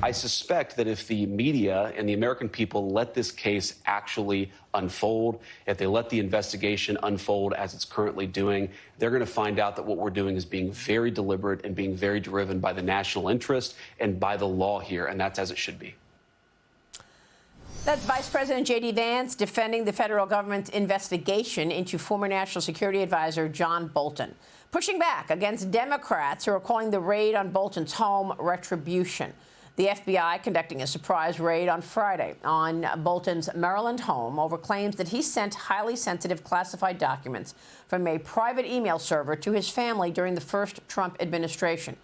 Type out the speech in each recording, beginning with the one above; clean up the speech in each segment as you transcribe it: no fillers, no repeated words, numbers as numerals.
I suspect that if the media and the American people let this case actually unfold, if they let the investigation unfold as it's currently doing, they're going to find out that what we're doing is being very deliberate and being very driven by the national interest and by the law here, and that's as it should be. That's Vice President J.D. Vance defending the federal government's investigation into former National Security Advisor John Bolton, pushing back against Democrats who are calling the raid on Bolton's home retribution. The FBI conducting a surprise raid on Friday on Bolton's Maryland home over claims that he sent highly sensitive classified documents from a private email server to his family during the first Trump administration.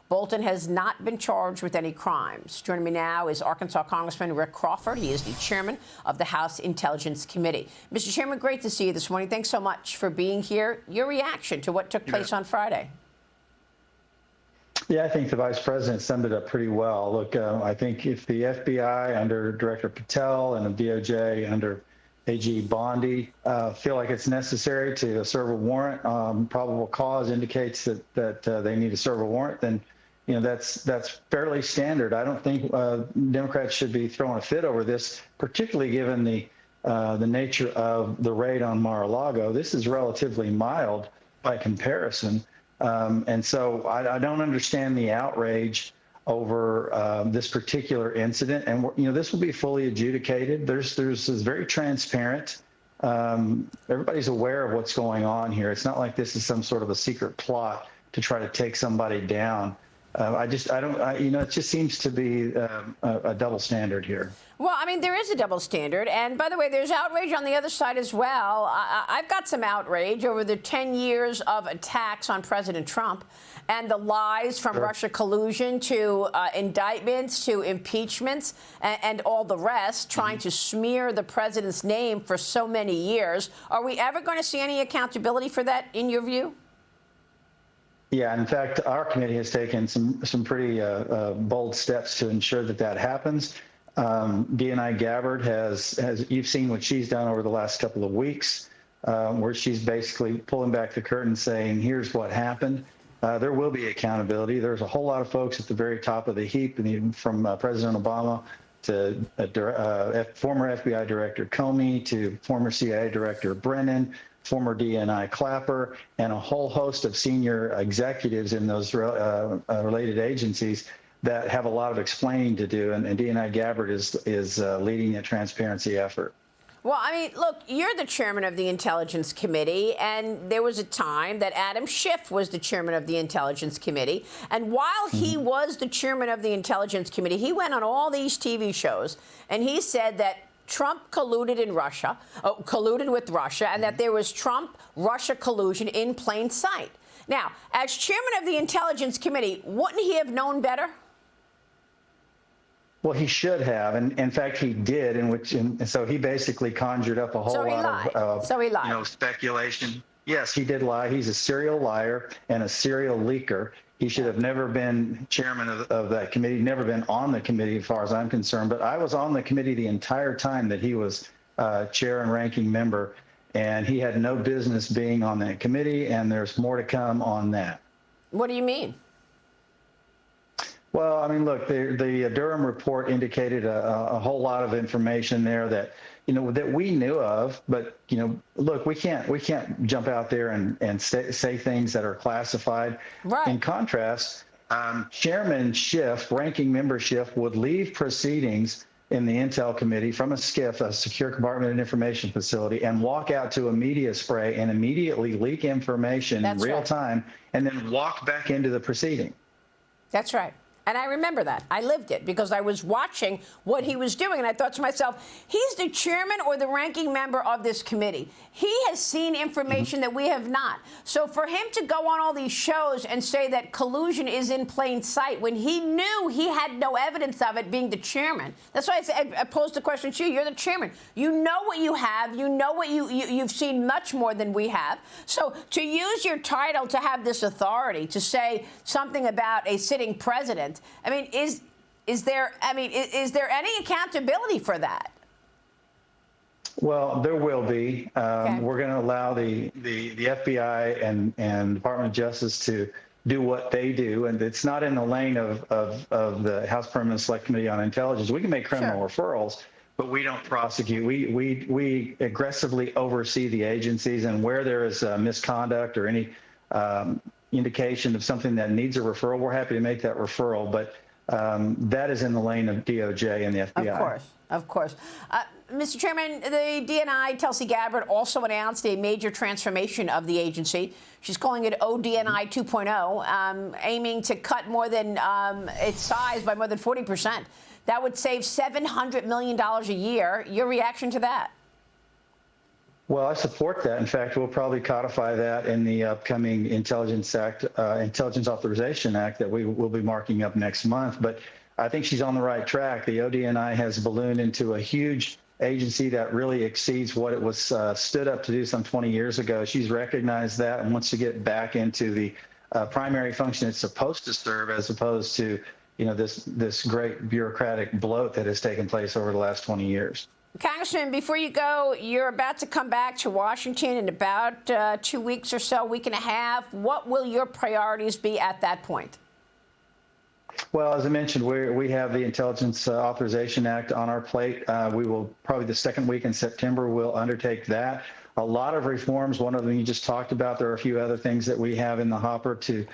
Bolton has not been charged with any crimes. Joining me now is Arkansas Congressman Rick Crawford. He is the chairman of the House Intelligence Committee. Mr. Chairman, great to see you this morning. Thanks so much for being here. Your reaction to what took place on Friday? Yeah, I think the vice president summed it up pretty well. Look, I think if the FBI under Director Patel and the DOJ under AG Bondi feel like it's necessary to serve a warrant, probable cause indicates that they need to serve a warrant, then that's fairly standard. I don't think Democrats should be throwing a fit over this, particularly given the nature of the raid on Mar-a-Lago. This is relatively mild by comparison. And so I don't understand the outrage over this particular incident. And, this will be fully adjudicated. This is very transparent. Everybody's aware of what's going on here. It's not like this is some sort of a secret plot to try to take somebody down. It just seems to be a double standard here. Well, I mean, there is a double standard. And by the way, there's outrage on the other side as well. I've got some outrage over the 10 years of attacks on President Trump and the lies from Russia collusion to indictments to impeachments and all the rest, trying to smear the president's name for so many years. Are we ever going to see any accountability for that, in your view? Yeah, in fact, our committee has taken some pretty bold steps to ensure that happens. ODNI Gabbard has you've seen what she's done over the last couple of weeks, where she's basically pulling back the curtain saying, here's what happened. There will be accountability. There's a whole lot of folks at the very top of the heap, from President Obama to former FBI Director Comey to former CIA Director Brennan, former DNI Clapper, and a whole host of senior executives in those related agencies that have a lot of explaining to do, and DNI Gabbard is leading the transparency effort. Well, I mean, look, you're the chairman of the Intelligence Committee, and there was a time that Adam Schiff was the chairman of the Intelligence Committee. And while he was the chairman of the Intelligence Committee, he went on all these TV shows, and he said that Trump colluded with Russia, and that there was Trump-Russia collusion in plain sight. Now, as chairman of the Intelligence Committee, wouldn't he have known better? Well, he should have, and in fact, he did. And so he basically conjured up a whole lot of speculation. Yes, he did lie. He's a serial liar and a serial leaker. He should have never been chairman of that committee, never been on the committee, as far as I'm concerned. But I was on the committee the entire time that he was chair and ranking member, and he had no business being on that committee, and there's more to come on that. What do you mean? Well, I mean, look, the Durham report indicated a whole lot of information there that, that we knew of. But, look, we can't jump out there and say things that are classified. Right. In contrast, Chairman Schiff, ranking member Schiff, would leave proceedings in the Intel Committee from a SCIF, a Secure Compartment and Information Facility, and walk out to a media spray and immediately leak information in real time, and then walk back into the proceeding. That's right. And I remember that. I lived it because I was watching what he was doing. And I thought to myself, he's the chairman or the ranking member of this committee. He has seen information that we have not. So for him to go on all these shows and say that collusion is in plain sight when he knew he had no evidence of it, being the chairman. That's why I posed the question to you. You're the chairman. You know what you have. You know what you've seen much more than we have. So to use your title to have this authority to say something about a sitting president, I mean, is there any accountability for that? Well, there will be. We're going to allow the FBI and Department of Justice to do what they do, and it's not in the lane of the House Permanent Select Committee on Intelligence. We can make criminal referrals, but we don't prosecute. We aggressively oversee the agencies, and where there is misconduct or any indication of something that needs a referral, we're happy to make that referral. But that is in the lane of DOJ and the FBI. Of course. Mr. Chairman, the DNI, Tulsi Gabbard, also announced a major transformation of the agency. She's calling it ODNI 2.0, aiming to cut more than its size by more than 40%. That would save $700 million a year. Your reaction to that? Well, I support that. In fact, we'll probably codify that in the upcoming Intelligence Authorization Act that we will be marking up next month. But I think she's on the right track. The ODNI has ballooned into a huge agency that really exceeds what it was stood up to do some 20 years ago. She's recognized that and wants to get back into the primary function it's supposed to serve, as opposed to, this great bureaucratic bloat that has taken place over the last 20 years. Congressman, before you go, you're about to come back to Washington in about 2 weeks or so, week and a half. What will your priorities be at that point? Well, as I mentioned, we have the Intelligence Authorization Act on our plate. We will probably the second week in September, we'll undertake that. A lot of reforms. One of them you just talked about. There are a few other things that we have in the hopper to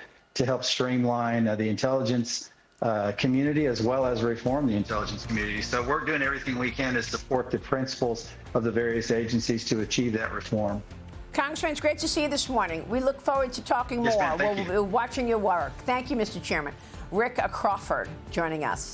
help streamline the intelligence community, as well as reform the intelligence community. So we're doing everything we can to support the principles of the various agencies to achieve that reform. Congressman, it's great to see you this morning. We look forward to talking more. Yes, ma'am. Thank you. We'll be watching your work. Thank you, Mr. Chairman. Rick Crawford joining us.